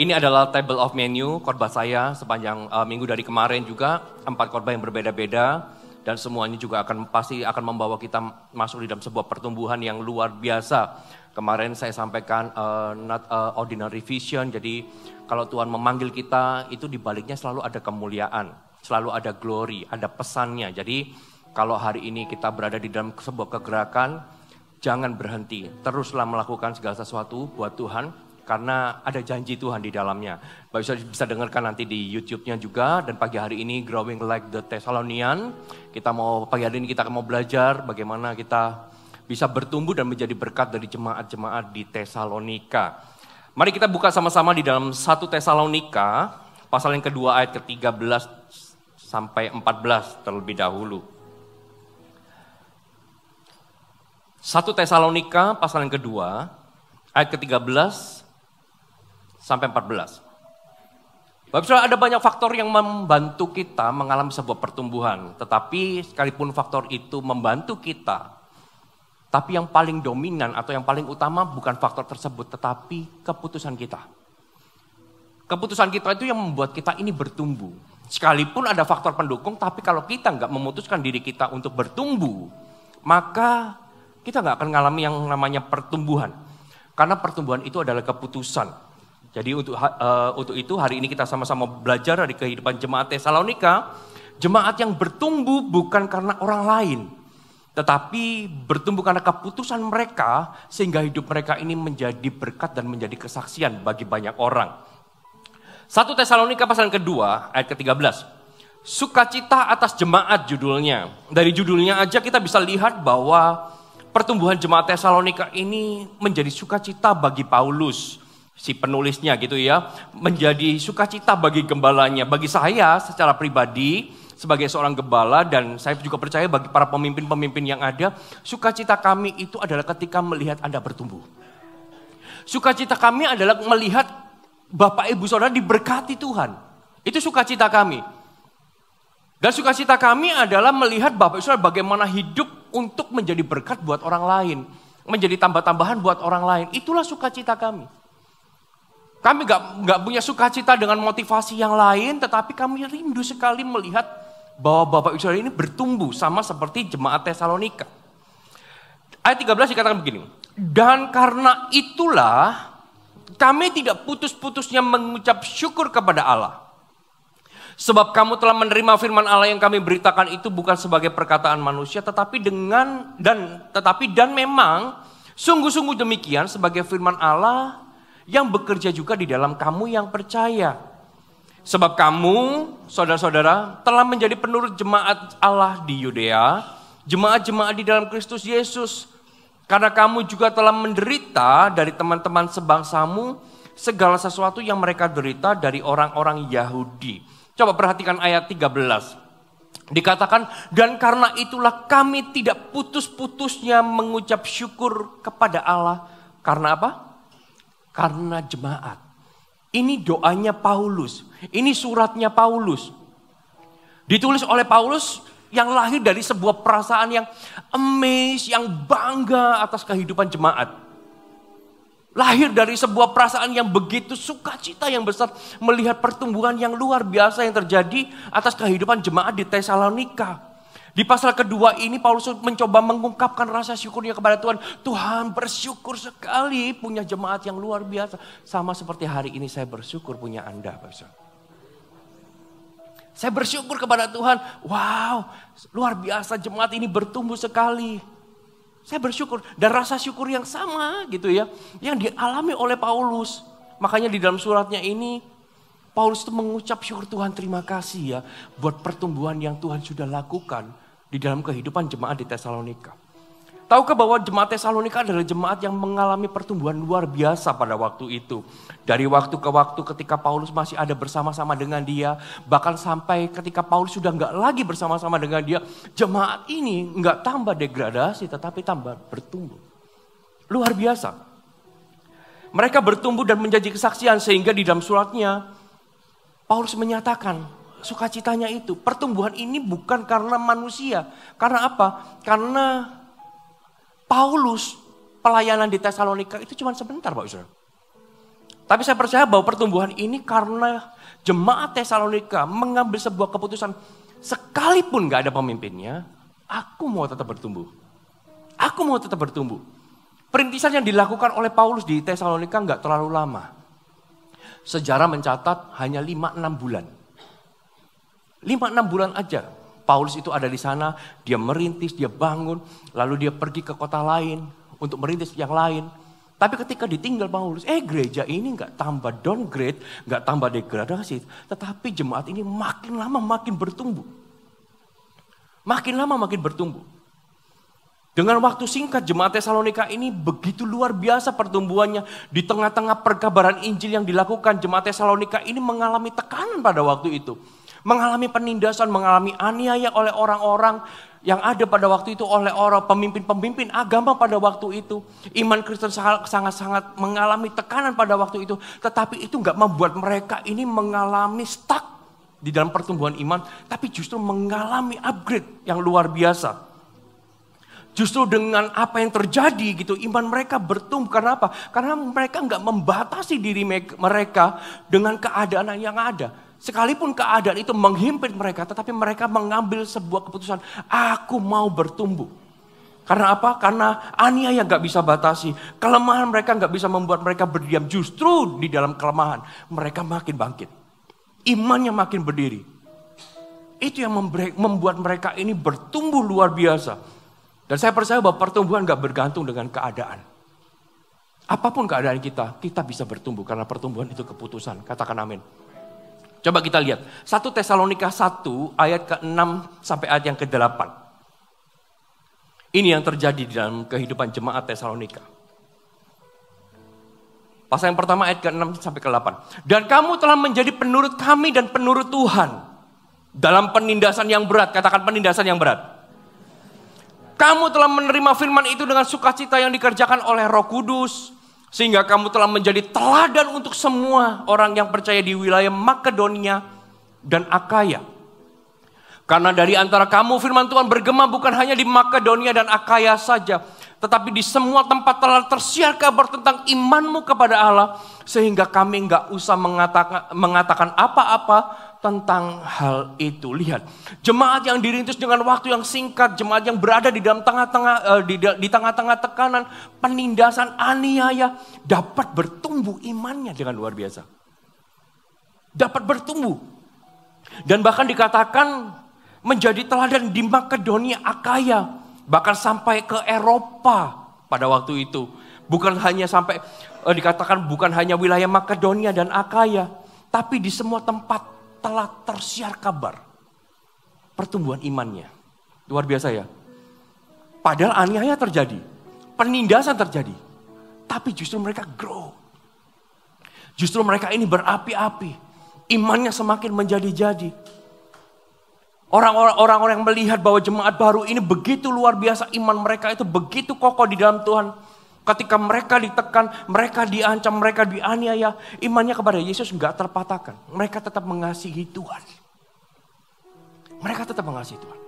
Ini adalah table of menu khotbah saya sepanjang minggu dari kemarin juga. 4 khotbah yang berbeda-beda. Dan semuanya juga pasti akan membawa kita masuk di dalam sebuah pertumbuhan yang luar biasa. Kemarin saya sampaikan not ordinary vision. Jadi kalau Tuhan memanggil kita, itu di baliknya selalu ada kemuliaan. Selalu ada glory, ada pesannya. Jadi kalau hari ini kita berada di dalam sebuah kegerakan, jangan berhenti. Teruslah melakukan segala sesuatu buat Tuhan. Karena ada janji Tuhan di dalamnya. Bapak bisa dengarkan nanti di YouTube-nya juga. Dan pagi hari ini Growing Like the Thessalonian. Pagi hari ini kita akan mau belajar bagaimana kita bisa bertumbuh dan menjadi berkat dari jemaat-jemaat di Tesalonika. Mari kita buka sama-sama di dalam 1 Tesalonika. Pasal yang kedua ayat ke-13 sampai 14 terlebih dahulu. 1 Tesalonika pasal yang kedua ayat ke-13 sampai 14. Bapak Saudara, ada banyak faktor yang membantu kita mengalami sebuah pertumbuhan. Tetapi sekalipun faktor itu membantu kita, tapi yang paling dominan atau yang paling utama bukan faktor tersebut, tetapi keputusan kita. Keputusan kita itu yang membuat kita ini bertumbuh. Sekalipun ada faktor pendukung, tapi kalau kita nggak memutuskan diri kita untuk bertumbuh, maka kita nggak akan mengalami yang namanya pertumbuhan. Karena pertumbuhan itu adalah keputusan. Jadi untuk itu hari ini kita sama-sama belajar dari kehidupan jemaat Tesalonika. Jemaat yang bertumbuh bukan karena orang lain. Tetapi bertumbuh karena keputusan mereka sehingga hidup mereka ini menjadi berkat dan menjadi kesaksian bagi banyak orang. 1 Tesalonika pasal yang kedua ayat ke-13. Sukacita atas jemaat judulnya. Dari judulnya aja kita bisa lihat bahwa pertumbuhan jemaat Tesalonika ini menjadi sukacita bagi Paulus. Si penulisnya gitu ya, menjadi sukacita bagi gembalanya. Bagi saya secara pribadi sebagai seorang gembala dan saya juga percaya bagi para pemimpin-pemimpin yang ada, sukacita kami itu adalah ketika melihat Anda bertumbuh. Sukacita kami adalah melihat Bapak Ibu Saudara diberkati Tuhan. Itu sukacita kami. Dan sukacita kami adalah melihat Bapak Ibu Saudara bagaimana hidup untuk menjadi berkat buat orang lain. Menjadi tambah-tambahan buat orang lain. Itulah sukacita kami. Kami gak punya sukacita dengan motivasi yang lain, tetapi kami rindu sekali melihat bahwa Bapak Ibu Saudara ini bertumbuh sama seperti jemaat Tesalonika. Ayat 13 dikatakan begini, dan karena itulah kami tidak putus-putusnya mengucap syukur kepada Allah. Sebab kamu telah menerima firman Allah yang kami beritakan itu bukan sebagai perkataan manusia, tetapi memang sungguh-sungguh demikian sebagai firman Allah yang bekerja juga di dalam kamu yang percaya. Sebab kamu, saudara-saudara, telah menjadi penurut jemaat Allah di Yudea, jemaat-jemaat di dalam Kristus Yesus. Karena kamu juga telah menderita dari teman-teman sebangsamu segala sesuatu yang mereka derita dari orang-orang Yahudi. Coba perhatikan ayat 13. Dikatakan, dan karena itulah kami tidak putus-putusnya mengucap syukur kepada Allah. Karena apa? Karena jemaat. Ini doanya Paulus. Ini suratnya Paulus. Ditulis oleh Paulus yang lahir dari sebuah perasaan yang amazed, yang bangga atas kehidupan jemaat. Lahir dari sebuah perasaan yang begitu sukacita yang besar melihat pertumbuhan yang luar biasa yang terjadi atas kehidupan jemaat di Tesalonika. Di pasal kedua ini Paulus mencoba mengungkapkan rasa syukurnya kepada Tuhan. Tuhan, bersyukur sekali punya jemaat yang luar biasa. Sama seperti hari ini saya bersyukur punya Anda. Saya bersyukur kepada Tuhan. Wow, luar biasa jemaat ini bertumbuh sekali. Saya bersyukur dan rasa syukur yang sama gitu ya. Yang dialami oleh Paulus. Makanya di dalam suratnya ini Paulus itu mengucap syukur Tuhan, terima kasih ya buat pertumbuhan yang Tuhan sudah lakukan di dalam kehidupan jemaat di Tesalonika. Tahukah bahwa jemaat Tesalonika adalah jemaat yang mengalami pertumbuhan luar biasa pada waktu itu. Dari waktu ke waktu ketika Paulus masih ada bersama-sama dengan dia, bahkan sampai ketika Paulus sudah nggak lagi bersama-sama dengan dia, jemaat ini nggak tambah degradasi tetapi tambah bertumbuh. Luar biasa. Mereka bertumbuh dan menjadi kesaksian sehingga di dalam suratnya Paulus menyatakan sukacitanya itu, pertumbuhan ini bukan karena manusia. Karena apa? Karena Paulus pelayanan di Tesalonika itu cuma sebentar, Pak Saudara. Tapi saya percaya bahwa pertumbuhan ini karena jemaat Tesalonika mengambil sebuah keputusan, sekalipun gak ada pemimpinnya, aku mau tetap bertumbuh. Aku mau tetap bertumbuh. Perintisan yang dilakukan oleh Paulus di Tesalonika gak terlalu lama. Sejarah mencatat hanya 5-6 bulan. 5-6 bulan aja. Paulus itu ada di sana, dia merintis, dia bangun, lalu dia pergi ke kota lain untuk merintis yang lain. Tapi ketika ditinggal Paulus, gereja ini gak tambah downgrade, gak tambah degradasi. Tetapi jemaat ini makin lama makin bertumbuh. Makin lama makin bertumbuh. Dengan waktu singkat jemaat Tesalonika ini begitu luar biasa pertumbuhannya. Di tengah-tengah perkabaran Injil yang dilakukan, jemaat Tesalonika ini mengalami tekanan pada waktu itu. Mengalami penindasan, mengalami aniaya oleh orang-orang yang ada pada waktu itu, oleh orang pemimpin-pemimpin agama pada waktu itu. Iman Kristen sangat-sangat mengalami tekanan pada waktu itu. Tetapi itu gak membuat mereka ini mengalami stuck di dalam pertumbuhan iman. Tapi justru mengalami upgrade yang luar biasa. Justru dengan apa yang terjadi gitu, iman mereka bertumbuh. Karena apa? Karena mereka gak membatasi diri mereka dengan keadaan yang ada. Sekalipun keadaan itu menghimpit mereka, tetapi mereka mengambil sebuah keputusan, aku mau bertumbuh. Karena apa? Karena aniaya gak bisa batasi. Kelemahan mereka gak bisa membuat mereka berdiam. Justru di dalam kelemahan, mereka makin bangkit. Imannya makin berdiri. Itu yang membuat mereka ini bertumbuh luar biasa. Dan saya percaya bahwa pertumbuhan gak bergantung dengan keadaan. Apapun keadaan kita bisa bertumbuh. Karena pertumbuhan itu keputusan. Katakan amin. Coba kita lihat, 1 Tesalonika 1 ayat ke-6 sampai ayat yang ke-8. Ini yang terjadi di dalam kehidupan jemaat Tesalonika. Pasal yang pertama ayat ke-6 sampai ke-8. Dan kamu telah menjadi penurut kami dan penurut Tuhan. Dalam penindasan yang berat, katakan penindasan yang berat. Kamu telah menerima firman itu dengan sukacita yang dikerjakan oleh Roh Kudus. Sehingga kamu telah menjadi teladan untuk semua orang yang percaya di wilayah Makedonia dan Akaya. Karena dari antara kamu firman Tuhan bergema bukan hanya di Makedonia dan Akaya saja. Tetapi di semua tempat telah tersiar kabar tentang imanmu kepada Allah. Sehingga kami enggak usah mengatakan apa-apa tentang hal itu. Lihat, jemaat yang dirintis dengan waktu yang singkat, jemaat yang berada di dalam di tengah-tengah tekanan, penindasan, aniaya, dapat bertumbuh imannya dengan luar biasa. Dapat bertumbuh. Dan bahkan dikatakan menjadi teladan di Makedonia, Akaya, bahkan sampai ke Eropa pada waktu itu. Bukan hanya sampai dikatakan bukan hanya wilayah Makedonia dan Akaya, tapi di semua tempat telah tersiar kabar pertumbuhan imannya. Luar biasa ya. Padahal aniaya terjadi, penindasan terjadi, tapi justru mereka grow. Justru mereka ini berapi-api, imannya semakin menjadi-jadi. Orang-orang yang melihat bahwa jemaat baru ini begitu luar biasa, iman mereka itu begitu kokoh di dalam Tuhan. Ketika mereka ditekan, mereka diancam, mereka dianiaya, imannya kepada Yesus enggak terpatahkan. Mereka tetap mengasihi Tuhan. Mereka tetap mengasihi Tuhan.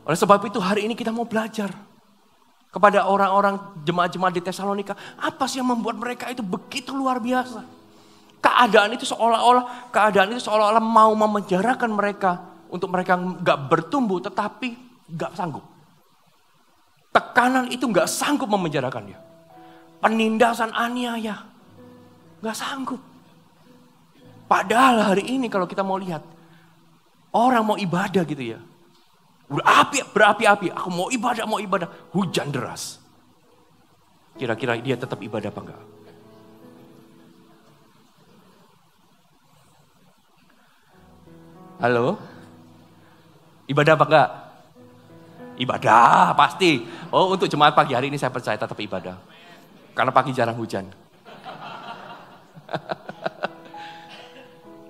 Oleh sebab itu hari ini kita mau belajar kepada orang-orang jemaat-jemaat di Tesalonika. Apa sih yang membuat mereka itu begitu luar biasa? Keadaan itu seolah-olah mau memenjarakan mereka. Untuk mereka enggak bertumbuh tetapi enggak sanggup. Tekanan itu gak sanggup memenjarakannya. Penindasan, aniaya, gak sanggup. Padahal hari ini kalau kita mau lihat, orang mau ibadah gitu ya. Udah berapi-api, aku mau ibadah, hujan deras. Kira-kira dia tetap ibadah apa enggak? Halo? Ibadah apa enggak? Ibadah pasti. Oh, untuk jemaat pagi hari ini saya percaya tetap ibadah. Karena pagi jarang hujan.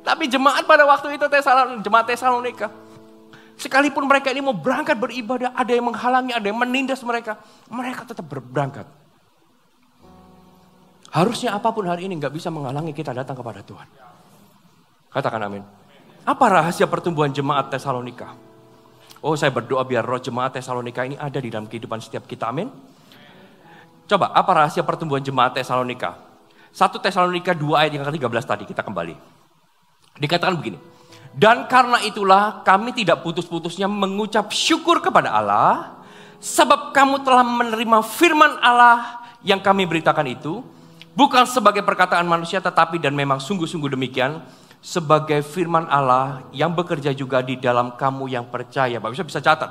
Tapi jemaat pada waktu itu jemaat Tesalonika. Sekalipun mereka ini mau berangkat beribadah, ada yang menghalangi, ada yang menindas mereka. Mereka tetap berangkat. Harusnya apapun hari ini gak bisa menghalangi kita datang kepada Tuhan. Katakan amin. Apa rahasia pertumbuhan jemaat Tesalonika? Oh, saya berdoa biar roh jemaat Tesalonika ini ada di dalam kehidupan setiap kita, amin. Coba, apa rahasia pertumbuhan jemaat Tesalonika? 1 Tesalonika 2 ayat yang ke-13 tadi, kita kembali. Dikatakan begini. Dan karena itulah kami tidak putus-putusnya mengucap syukur kepada Allah, sebab kamu telah menerima firman Allah yang kami beritakan itu, bukan sebagai perkataan manusia tetapi dan memang sungguh-sungguh demikian, sebagai firman Allah yang bekerja juga di dalam kamu yang percaya. Bapak bisa catat.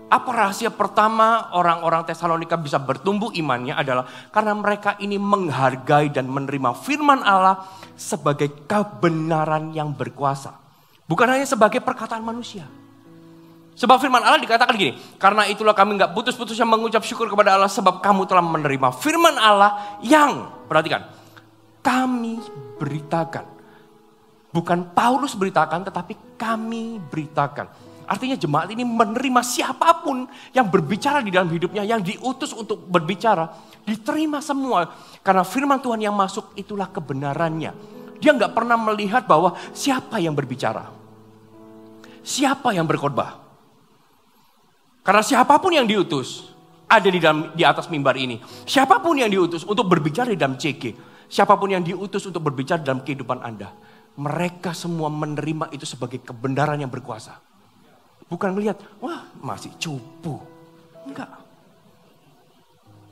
Apa rahasia pertama orang-orang Tesalonika bisa bertumbuh imannya adalah karena mereka ini menghargai dan menerima firman Allah sebagai kebenaran yang berkuasa. Bukan hanya sebagai perkataan manusia. Sebab firman Allah dikatakan gini, karena itulah kami gak putus-putusnya mengucap syukur kepada Allah sebab kamu telah menerima firman Allah yang, perhatikan, kami beritakan. Bukan Paulus beritakan tetapi kami beritakan. Artinya jemaat ini menerima siapapun yang berbicara di dalam hidupnya, yang diutus untuk berbicara, diterima semua. Karena firman Tuhan yang masuk itulah kebenarannya. Dia gak pernah melihat bahwa siapa yang berbicara. Siapa yang berkhotbah? Karena siapapun yang diutus ada di atas mimbar ini. Siapapun yang diutus untuk berbicara di dalam CG. Siapapun yang diutus untuk berbicara dalam kehidupan Anda. Mereka semua menerima itu sebagai kebenaran yang berkuasa. Bukan melihat, wah masih cupu. Enggak.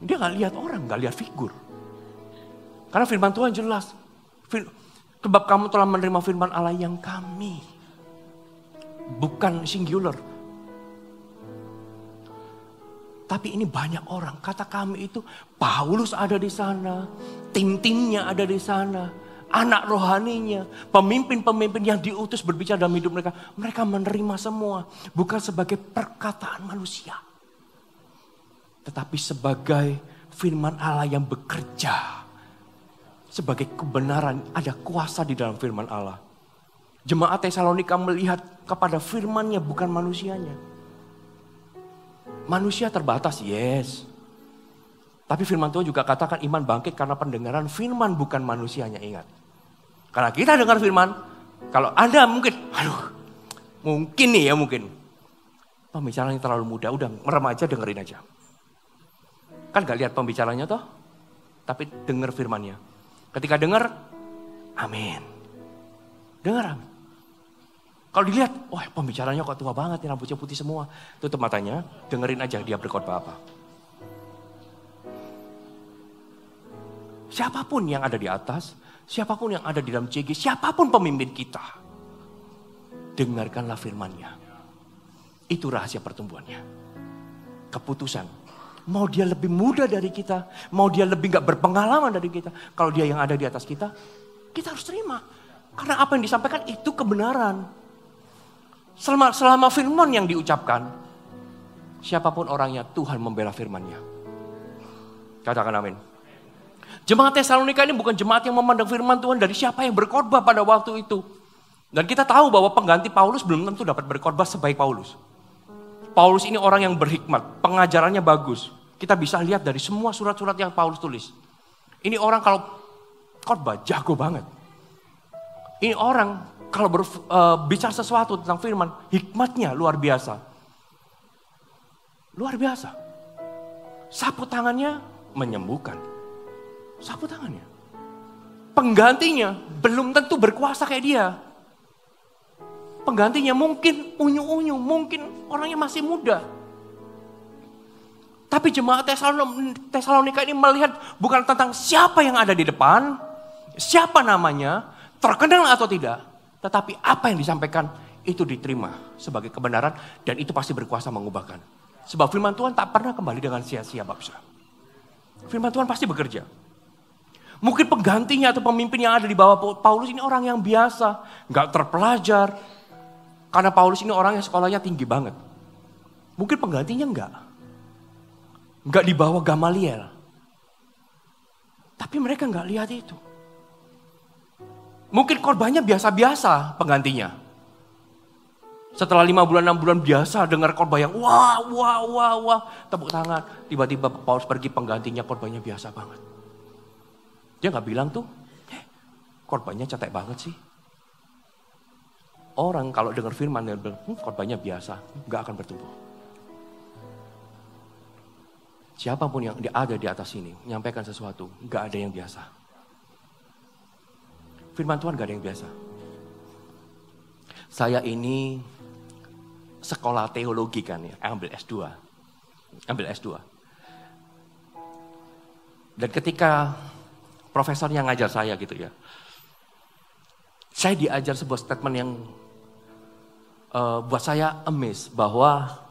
Dia gak lihat orang, gak lihat figur. Karena firman Tuhan jelas. Sebab kamu telah menerima firman Allah yang kami. Bukan singular. Tapi ini banyak orang. Kata kami itu Paulus ada di sana. Tim-timnya ada di sana. Anak rohaninya. Pemimpin-pemimpin yang diutus berbicara dalam hidup mereka. Mereka menerima semua. Bukan sebagai perkataan manusia. Tetapi sebagai firman Allah yang bekerja. Sebagai kebenaran. Ada kuasa di dalam firman Allah. Jemaat Tesalonika melihat kepada firman-Nya bukan manusianya. Manusia terbatas, yes. Tapi firman Tuhan juga katakan iman bangkit karena pendengaran firman bukan manusianya, ingat. Karena kita dengar firman, kalau Anda mungkin, mungkin nih ya mungkin. Pembicaranya terlalu muda, udah remaja dengerin aja. Kan gak lihat pembicaranya toh, tapi dengar firman-Nya. Ketika dengar, amin. Dengar amin. Kalau dilihat, wah pembicaranya kok tua banget, nih, rambutnya putih semua. Tutup matanya, dengerin aja dia berkhotbah apa. Siapapun yang ada di atas, siapapun yang ada di dalam CG, siapapun pemimpin kita. Dengarkanlah firman-Nya. Itu rahasia pertumbuhannya. Keputusan. Mau dia lebih muda dari kita, mau dia lebih gak berpengalaman dari kita. Kalau dia yang ada di atas kita harus terima. Karena apa yang disampaikan itu kebenaran. Selama firman yang diucapkan, siapapun orangnya Tuhan membela firman-Nya. Katakan amin. Jemaat Tesalonika ini bukan jemaat yang memandang firman Tuhan dari siapa yang berkhotbah pada waktu itu. Dan kita tahu bahwa pengganti Paulus belum tentu dapat berkhotbah sebaik Paulus. Paulus ini orang yang berhikmat, pengajarannya bagus. Kita bisa lihat dari semua surat-surat yang Paulus tulis. Ini orang kalau khotbah jago banget. Ini orang kalau bicara sesuatu tentang firman, hikmatnya luar biasa. Luar biasa. Sapu tangannya menyembuhkan. Sapu tangannya. Penggantinya belum tentu berkuasa kayak dia. Penggantinya mungkin unyu-unyu, mungkin orangnya masih muda. Tapi jemaat Tesalonika ini melihat bukan tentang siapa yang ada di depan, siapa namanya, terkenal atau tidak. Tetapi apa yang disampaikan itu diterima sebagai kebenaran dan itu pasti berkuasa mengubahkan. Sebab firman Tuhan tak pernah kembali dengan sia-sia, Bapak. Firman Tuhan pasti bekerja. Mungkin penggantinya atau pemimpin yang ada di bawah Paulus ini orang yang biasa, gak terpelajar. Karena Paulus ini orang yang sekolahnya tinggi banget. Mungkin penggantinya enggak di bawah Gamaliel. Tapi mereka enggak lihat itu. Mungkin korbannya biasa-biasa penggantinya. Setelah 5 bulan, 6 bulan biasa dengar khotbah yang wah, tepuk tangan. Tiba-tiba Paulus pergi penggantinya khotbahnya biasa banget. Dia gak bilang tuh, khotbahnya cetek banget sih. Orang kalau dengar firman, dia bilang, khotbahnya biasa, gak akan bertumbuh. Siapapun yang ada di atas sini, menyampaikan sesuatu, gak ada yang biasa. Firman Tuhan gak ada yang biasa. Saya ini sekolah teologi kan ya, ambil S2. Dan ketika profesornya ngajar saya gitu ya, saya diajar sebuah statement yang buat saya amazed, bahwa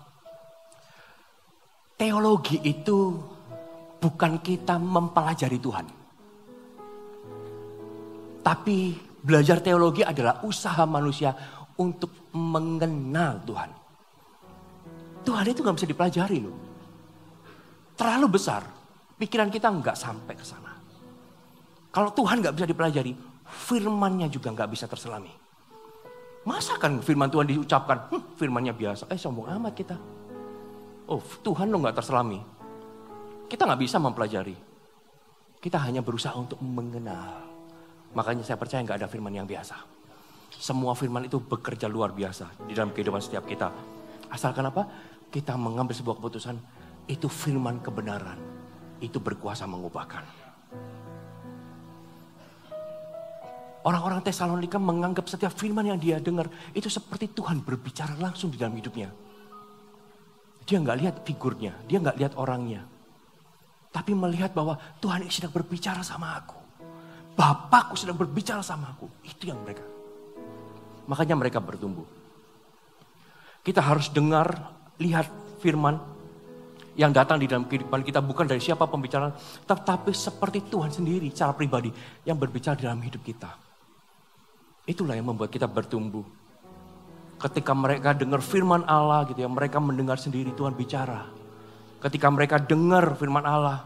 teologi itu bukan kita mempelajari Tuhan. Tapi belajar teologi adalah usaha manusia untuk mengenal Tuhan. Tuhan itu gak bisa dipelajari loh. Terlalu besar. Pikiran kita gak sampai ke sana. Kalau Tuhan gak bisa dipelajari, firman-Nya juga gak bisa terselami. Masa kan firman Tuhan diucapkan, firman-Nya biasa. Sombong amat kita. Oh, Tuhan lo gak terselami. Kita gak bisa mempelajari. Kita hanya berusaha untuk mengenal. Makanya saya percaya gak ada firman yang biasa. Semua firman itu bekerja luar biasa di dalam kehidupan setiap kita. Asalkan apa? Kita mengambil sebuah keputusan, itu firman kebenaran. Itu berkuasa mengubahkan. Orang-orang Tesalonika menganggap setiap firman yang dia dengar itu seperti Tuhan berbicara langsung di dalam hidupnya. Dia nggak lihat figurnya, dia nggak lihat orangnya. Tapi melihat bahwa Tuhan sedang berbicara sama aku. Bapakku sedang berbicara sama aku. Itu yang mereka. Makanya mereka bertumbuh. Kita harus dengar, lihat firman yang datang di dalam kehidupan kita bukan dari siapa pembicaraan, tetapi seperti Tuhan sendiri secara pribadi yang berbicara dalam hidup kita. Itulah yang membuat kita bertumbuh. Ketika mereka dengar firman Allah gitu ya, mereka mendengar sendiri Tuhan bicara. Ketika mereka dengar firman Allah,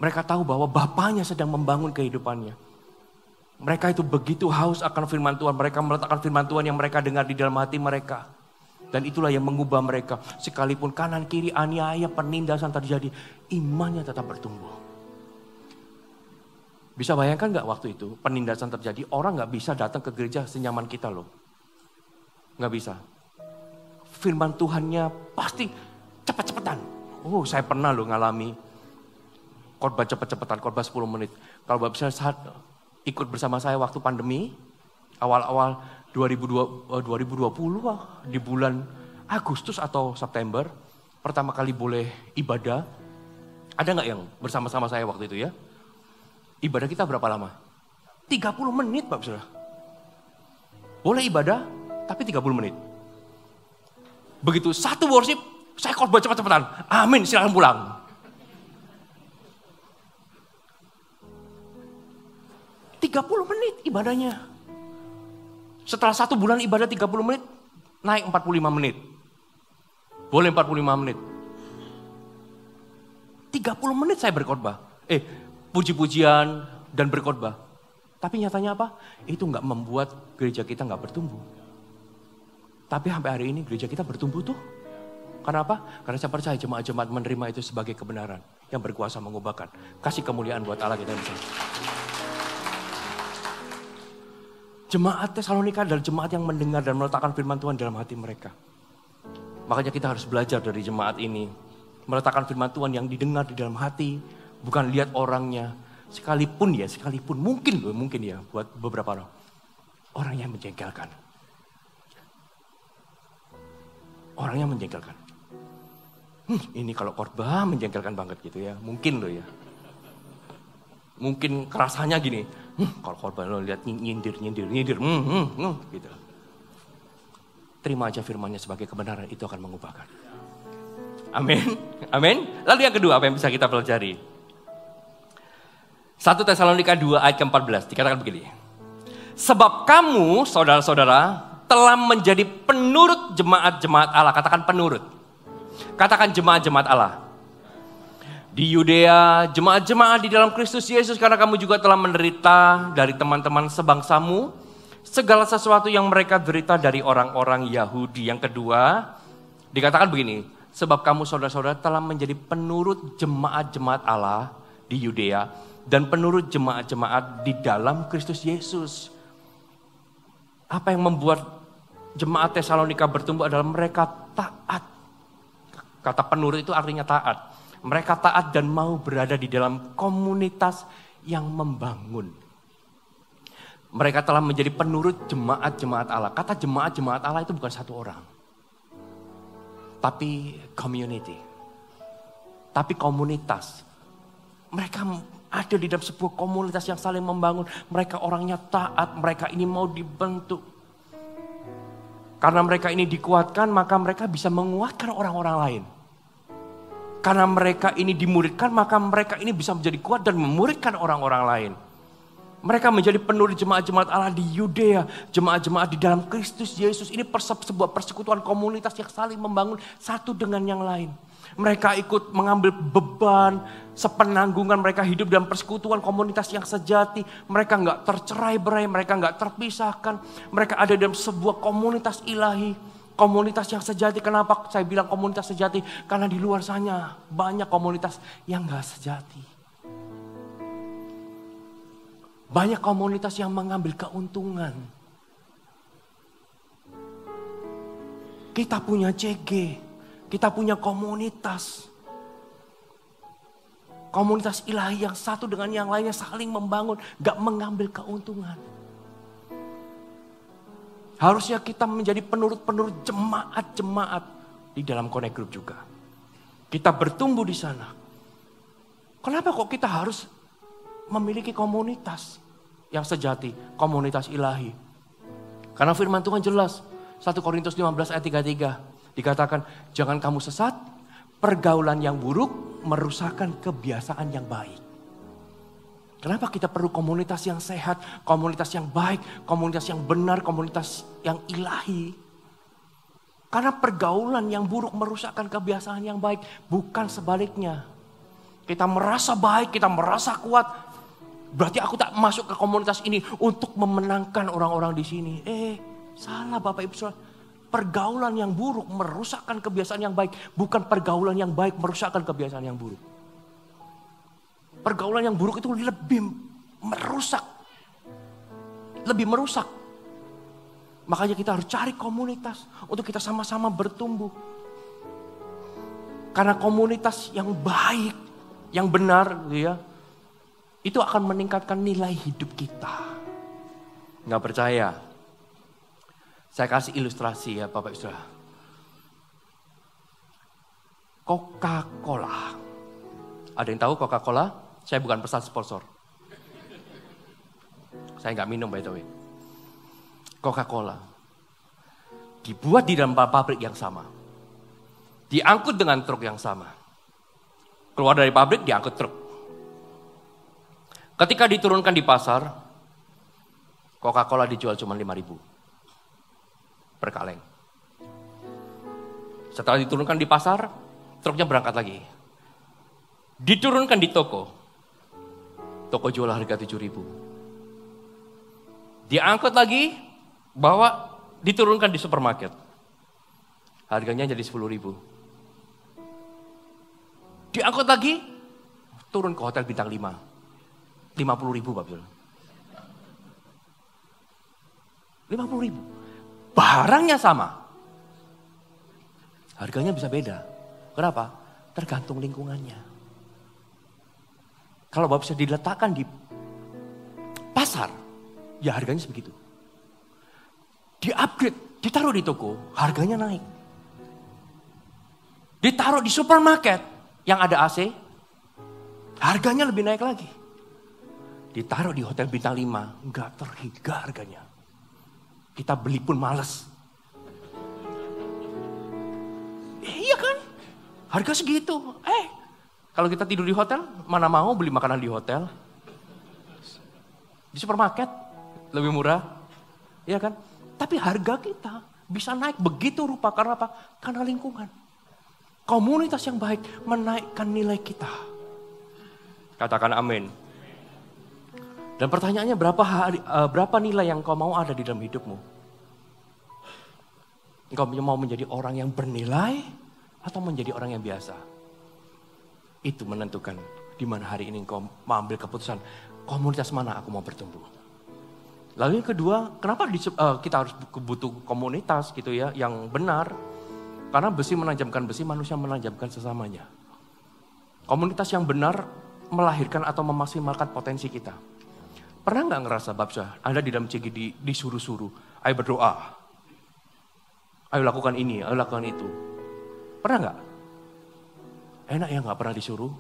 mereka tahu bahwa Bapaknya sedang membangun kehidupannya. Mereka itu begitu haus akan firman Tuhan, mereka meletakkan firman Tuhan yang mereka dengar di dalam hati mereka. Dan itulah yang mengubah mereka. Sekalipun kanan kiri aniaya penindasan terjadi, imannya tetap bertumbuh. Bisa bayangkan gak waktu itu penindasan terjadi, orang gak bisa datang ke gereja senyaman kita loh. Gak bisa. Firman Tuhannya pasti cepet-cepetan. Oh, saya pernah loh ngalami khotbah cepet-cepetan, khotbah 10 menit. Kalau Bapak bisa saat ikut bersama saya waktu pandemi, awal-awal 2020 di bulan Agustus atau September, pertama kali boleh ibadah. Ada gak yang bersama-sama saya waktu itu ya? Ibadah kita berapa lama? 30 menit Bapak Saudara. Boleh ibadah, tapi 30 menit. Begitu satu worship, saya khotbah cepat-cepatan. Amin, silakan pulang. menit ibadahnya. Setelah 1 bulan ibadah 30 menit, naik 45 menit. Boleh 45 menit. 30 menit saya berkhotbah. Puji-pujian dan berkhotbah. Tapi nyatanya apa? Itu gak membuat gereja kita gak bertumbuh. Tapi sampai hari ini gereja kita bertumbuh tuh. Karena apa? Karena saya percaya jemaat-jemaat menerima itu sebagai kebenaran yang berkuasa mengubahkan. Kasih kemuliaan buat Allah kita bersama. Jemaat Tesalonika adalah jemaat yang mendengar dan meletakkan firman Tuhan dalam hati mereka. Makanya kita harus belajar dari jemaat ini. Meletakkan firman Tuhan yang didengar di dalam hati. Bukan lihat orangnya. Sekalipun mungkin ya buat beberapa orang. Orang yang menjengkelkan. Orangnya menjengkelkan. Ini kalau khotbah menjengkelkan banget gitu ya. Mungkin loh ya. Mungkin kerasanya gini. Kalau khotbah lo lihat nyindir gitu. Terima aja firmannya sebagai kebenaran, itu akan mengubahkan. Amin. Amin. Lalu yang kedua apa yang bisa kita pelajari? 1 Tesalonika 2 ayat ke-14 dikatakan begini. Sebab kamu saudara-saudara telah menjadi penurut jemaat-jemaat Allah. Katakan penurut. Katakan jemaat-jemaat Allah. Di Yudea, jemaat-jemaat di dalam Kristus Yesus karena kamu juga telah menderita dari teman-teman sebangsamu. Segala sesuatu yang mereka derita dari orang-orang Yahudi. Yang kedua, dikatakan begini. Sebab kamu saudara-saudara telah menjadi penurut jemaat-jemaat Allah di Yudea. Dan penurut jemaat-jemaat di dalam Kristus Yesus. Apa yang membuat jemaat Tesalonika bertumbuh adalah mereka taat. Kata penurut itu artinya taat. Mereka taat dan mau berada di dalam komunitas yang membangun. Mereka telah menjadi penurut jemaat-jemaat Allah. Kata jemaat-jemaat Allah itu bukan satu orang. Tapi community. Tapi komunitas. Mereka ada di dalam sebuah komunitas yang saling membangun. Mereka orangnya taat, mereka ini mau dibentuk. Karena mereka ini dikuatkan, maka mereka bisa menguatkan orang-orang lain. Karena mereka ini dimuridkan, maka mereka ini bisa menjadi kuat dan memuridkan orang-orang lain. Mereka menjadi penurut jemaat-jemaat Allah di Yudea, jemaat-jemaat di dalam Kristus Yesus. Ini sebuah persekutuan komunitas yang saling membangun satu dengan yang lain. Mereka ikut mengambil beban, sepenanggungan, mereka hidup dalam persekutuan komunitas yang sejati. Mereka nggak tercerai-berai, mereka nggak terpisahkan. Mereka ada dalam sebuah komunitas ilahi, komunitas yang sejati. Kenapa saya bilang komunitas sejati? Karena di luar sana banyak komunitas yang nggak sejati. Banyak komunitas yang mengambil keuntungan. Kita punya CG, kita punya komunitas. Komunitas ilahi yang satu dengan yang lainnya saling membangun, gak mengambil keuntungan. Harusnya kita menjadi penurut-penurut jemaat-jemaat di dalam Connect Group juga. Kita bertumbuh di sana. Kenapa kok kita harus memiliki komunitas yang sejati, komunitas ilahi? Karena firman Tuhan jelas, 1 Korintus 15 ayat 33, dikatakan, jangan kamu sesat, pergaulan yang buruk merusakkan kebiasaan yang baik. Kenapa kita perlu komunitas yang sehat, komunitas yang baik, komunitas yang benar, komunitas yang ilahi? Karena pergaulan yang buruk merusakkan kebiasaan yang baik, bukan sebaliknya. Kita merasa baik, kita merasa kuat, berarti aku tak masuk ke komunitas ini untuk memenangkan orang-orang di sini. Salah Bapak Ibu Saudara. Pergaulan yang buruk merusakkan kebiasaan yang baik. Bukan pergaulan yang baik merusakkan kebiasaan yang buruk. Pergaulan yang buruk itu lebih merusak. Lebih merusak. Makanya kita harus cari komunitas untuk kita sama-sama bertumbuh. Karena komunitas yang baik, yang benar, ya, itu akan meningkatkan nilai hidup kita. Nggak percaya? Saya kasih ilustrasi ya Bapak Ibu Saudara. Coca-Cola. Ada yang tahu Coca-Cola? Saya bukan pesan sponsor. Saya nggak minum by the way. Coca-Cola. Dibuat di dalam pabrik yang sama. Diangkut dengan truk yang sama. Keluar dari pabrik diangkut truk. Ketika diturunkan di pasar, Coca-Cola dijual cuma 5.000 per kaleng. Setelah diturunkan di pasar, truknya berangkat lagi. Diturunkan di toko. Toko jual harga 7.000. Diangkut lagi, bawa, diturunkan di supermarket. Harganya jadi 10.000. Diangkut lagi, turun ke hotel bintang 5. 50.000 Bapak. 50.000. Barangnya sama. Harganya bisa beda. Kenapa? Tergantung lingkungannya. Kalau Bapak bisa diletakkan di pasar, ya harganya sebegitu. Di-upgrade, ditaruh di toko, harganya naik. Ditaruh di supermarket yang ada AC, harganya lebih naik lagi. Ditaruh di hotel bintang 5, enggak terhingga harganya. Kita beli pun males. Iya kan? Harga segitu. Kalau kita tidur di hotel, mana mau beli makanan di hotel? Di supermarket, lebih murah. Iya kan? Tapi harga kita bisa naik begitu rupa. Karena apa? Karena lingkungan. Komunitas yang baik menaikkan nilai kita. Katakan amin. Dan pertanyaannya berapa nilai yang kau mau ada di dalam hidupmu? Engkau mau menjadi orang yang bernilai atau menjadi orang yang biasa? Itu menentukan di mana hari ini engkau mengambil keputusan komunitas mana aku mau bertumbuh. Lalu yang kedua, kenapa kita harus butuh komunitas gitu ya yang benar? Karena besi menajamkan besi, manusia menajamkan sesamanya. Komunitas yang benar melahirkan atau memaksimalkan potensi kita. Pernah nggak ngerasa Babsa, Anda di dalam CGD disuruh-suruh, ayo berdoa, ayo lakukan ini, ayo lakukan itu. Pernah nggak? Enak ya nggak pernah disuruh.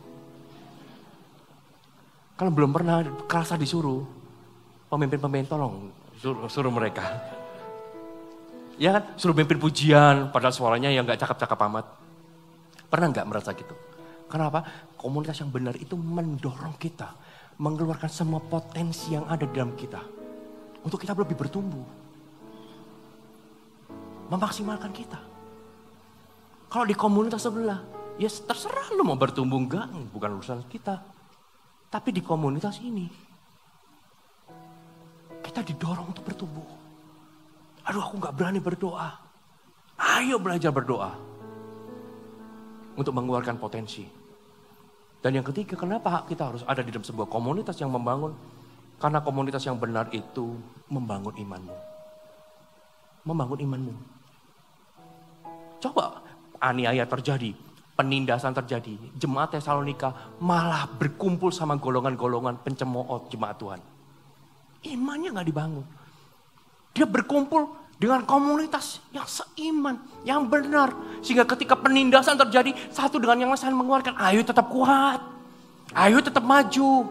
Kalau belum pernah kerasa disuruh, pemimpin-pemimpin tolong suruh mereka. Ya kan, suruh mimpin pujian, padahal suaranya yang nggak cakep-cakep amat. Pernah nggak merasa gitu? Kenapa? Komunitas yang benar itu mendorong kita, mengeluarkan semua potensi yang ada di dalam kita. Untuk kita lebih bertumbuh. Memaksimalkan kita. Kalau di komunitas sebelah, ya terserah lu mau bertumbuh enggak, bukan urusan kita. Tapi di komunitas ini, kita didorong untuk bertumbuh. Aduh aku gak berani berdoa. Ayo belajar berdoa. Untuk mengeluarkan potensi. Dan yang ketiga, kenapa kita harus ada di dalam sebuah komunitas yang membangun? Karena komunitas yang benar itu membangun imanmu. Membangun imanmu. Coba aniaya terjadi, penindasan terjadi. Jemaat Tesalonika malah berkumpul sama golongan-golongan pencemooh jemaat Tuhan. Imannya gak dibangun. Dia berkumpul dengan komunitas yang seiman, yang benar. Sehingga ketika penindasan terjadi, satu dengan yang lain saling menguatkan. Ayo tetap kuat, ayo tetap maju.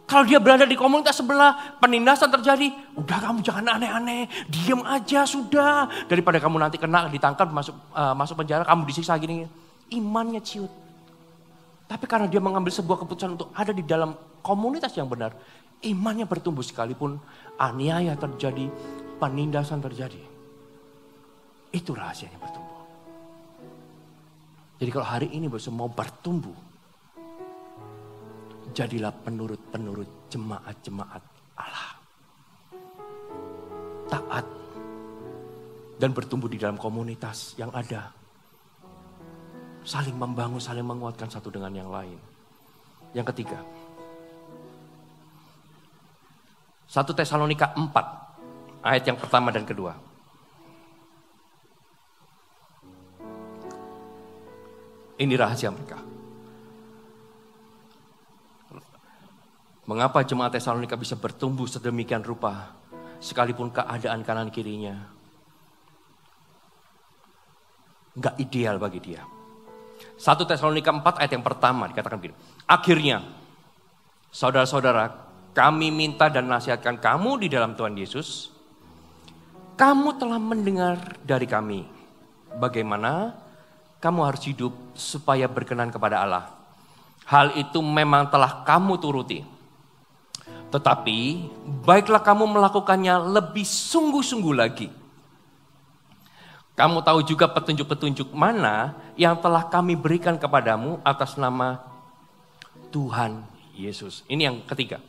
Kalau dia berada di komunitas sebelah, penindasan terjadi. Udah kamu jangan aneh-aneh, diam aja sudah. Daripada kamu nanti kena, ditangkap, masuk penjara, kamu disiksa gini. Imannya ciut. Tapi karena dia mengambil sebuah keputusan untuk ada di dalam komunitas yang benar, imannya bertumbuh sekalipun aniaya terjadi, penindasan terjadi. Itu rahasianya bertumbuh. Jadi kalau hari ini mau bertumbuh, jadilah penurut-penurut jemaat-jemaat Allah. Taat dan bertumbuh di dalam komunitas yang ada. Saling membangun, saling menguatkan satu dengan yang lain. Yang ketiga, 1 Tesalonika 4, ayat yang pertama dan kedua. Ini rahasia mereka. Mengapa jemaat Tesalonika bisa bertumbuh sedemikian rupa, sekalipun keadaan kanan kirinya nggak ideal bagi dia. 1 Tesalonika 4 ayat yang pertama dikatakan begini. Akhirnya, saudara-saudara, kami minta dan nasihatkan kamu di dalam Tuhan Yesus. Kamu telah mendengar dari kami bagaimana kamu harus hidup supaya berkenan kepada Allah. Hal itu memang telah kamu turuti. Tetapi baiklah kamu melakukannya lebih sungguh-sungguh lagi. Kamu tahu juga petunjuk-petunjuk mana yang telah kami berikan kepadamu atas nama Tuhan Yesus. Ini yang ketiga.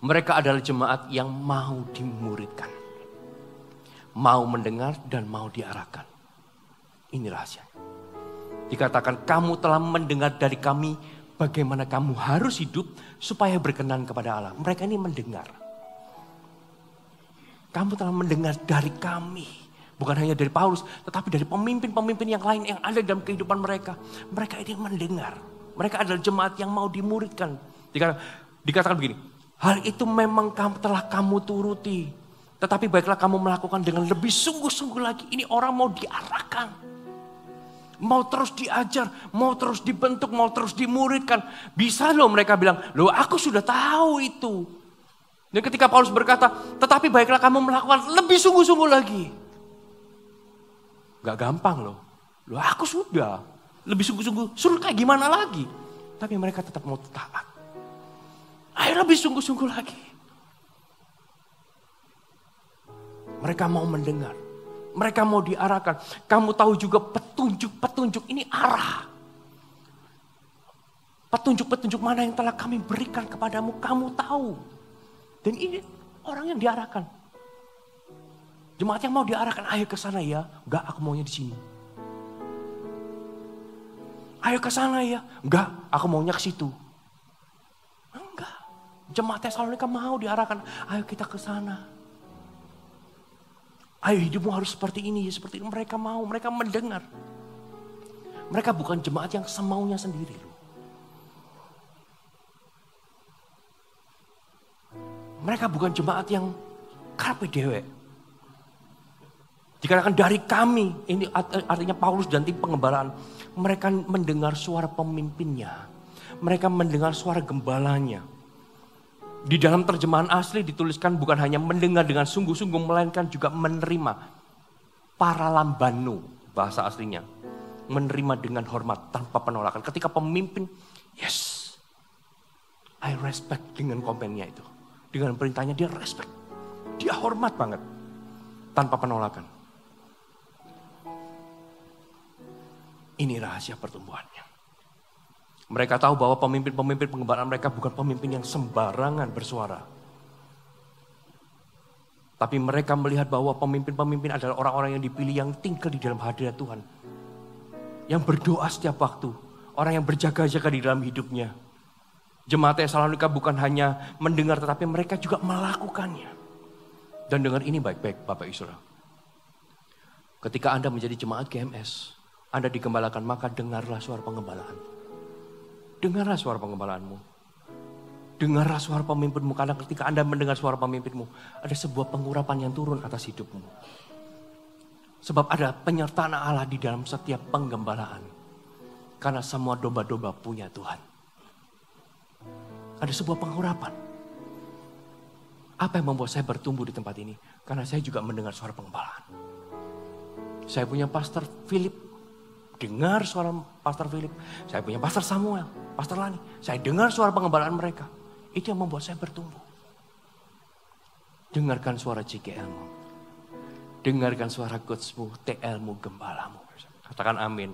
Mereka adalah jemaat yang mau dimuridkan. Mau mendengar dan mau diarahkan. Ini rahasia. Dikatakan kamu telah mendengar dari kami bagaimana kamu harus hidup supaya berkenan kepada Allah. Mereka ini mendengar. Kamu telah mendengar dari kami. Bukan hanya dari Paulus, tetapi dari pemimpin-pemimpin yang lain yang ada dalam kehidupan mereka. Mereka ini mendengar. Mereka adalah jemaat yang mau dimuridkan. Dikatakan begini, hal itu memang telah kamu turuti. Tetapi baiklah kamu melakukan dengan lebih sungguh-sungguh lagi. Ini orang mau diarahkan. Mau terus diajar, mau terus dibentuk, mau terus dimuridkan. Bisa loh mereka bilang, loh aku sudah tahu itu. Dan ketika Paulus berkata, tetapi baiklah kamu melakukan lebih sungguh-sungguh lagi. Gak gampang loh. Loh aku sudah. Lebih sungguh-sungguh. Suruh kayak gimana lagi. Tapi mereka tetap mau taat. Ayo lebih sungguh-sungguh lagi. Mereka mau mendengar. Mereka mau diarahkan. Kamu tahu juga petunjuk-petunjuk ini arah. Petunjuk-petunjuk mana yang telah kami berikan kepadamu. Kamu tahu. Dan ini orang yang diarahkan. Jemaat yang mau diarahkan, ayo ke sana ya. Enggak, aku maunya di sini. Ayo ke sana ya. Enggak, aku maunya ke situ. Enggak. Jemaat Tesalonika mau diarahkan, ayo kita ke sana. Ayo hidupmu harus seperti ini, seperti ini. Mereka mau, mereka mendengar. Mereka bukan jemaat yang semaunya sendiri loh. Mereka bukan jemaat yang karepe dewek. Dikatakan dari kami, ini artinya Paulus dan tim pengembalaan. Mereka mendengar suara pemimpinnya. Mereka mendengar suara gembalanya. Di dalam terjemahan asli dituliskan bukan hanya mendengar dengan sungguh-sungguh, melainkan juga menerima. Paralambano, bahasa aslinya. Menerima dengan hormat tanpa penolakan. Ketika pemimpin, yes, I respect dengan komennya itu. Dengan perintahnya dia respect. Dia hormat banget. Tanpa penolakan. Ini rahasia pertumbuhannya. Mereka tahu bahwa pemimpin-pemimpin pengembalaan mereka bukan pemimpin yang sembarangan bersuara. Tapi mereka melihat bahwa pemimpin-pemimpin adalah orang-orang yang dipilih yang tinggal di dalam hadirat Tuhan. Yang berdoa setiap waktu. Orang yang berjaga-jaga di dalam hidupnya. Jemaat Tesalonika bukan hanya mendengar tetapi mereka juga melakukannya. Dan dengar ini baik-baik Bapak Ibu Saudara. Ketika Anda menjadi jemaat GMS, Anda digembalakan, maka dengarlah suara pengembalaan. Dengarlah suara pengembalaanmu. Dengarlah suara pemimpinmu. Karena ketika Anda mendengar suara pemimpinmu, ada sebuah pengurapan yang turun atas hidupmu. Sebab ada penyertaan Allah di dalam setiap penggembalaan. Karena semua domba-domba punya Tuhan. Ada sebuah pengurapan. Apa yang membuat saya bertumbuh di tempat ini? Karena saya juga mendengar suara pengembalaan. Saya punya Pastor Philip. Dengar suara Pastor Philip. Saya punya Pastor Samuel, Pastor Lani. Saya dengar suara pengembalaan mereka. Itu yang membuat saya bertumbuh. Dengarkan suara CKL-mu. Dengarkan suara coachmu, TL-mu, gembalamu. Katakan amin.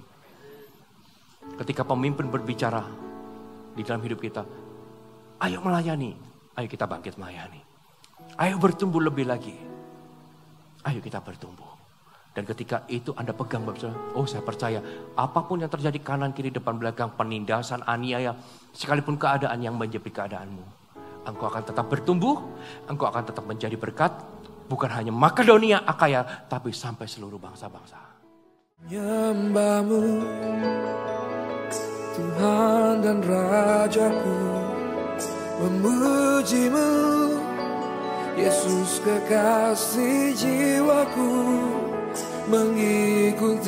Ketika pemimpin berbicara di dalam hidup kita, ayo melayani. Ayo kita bangkit melayani. Ayo bertumbuh lebih lagi. Ayo kita bertumbuh. Dan ketika itu Anda pegang, oh saya percaya apapun yang terjadi kanan, kiri, depan, belakang, penindasan, aniaya, sekalipun keadaan yang menjepit keadaanmu, engkau akan tetap bertumbuh, engkau akan tetap menjadi berkat, bukan hanya Makedonia, Akaya, tapi sampai seluruh bangsa-bangsa. Menyembahmu, Tuhan dan Rajaku, memujimu, Yesus kekasih jiwaku, mengikutimu.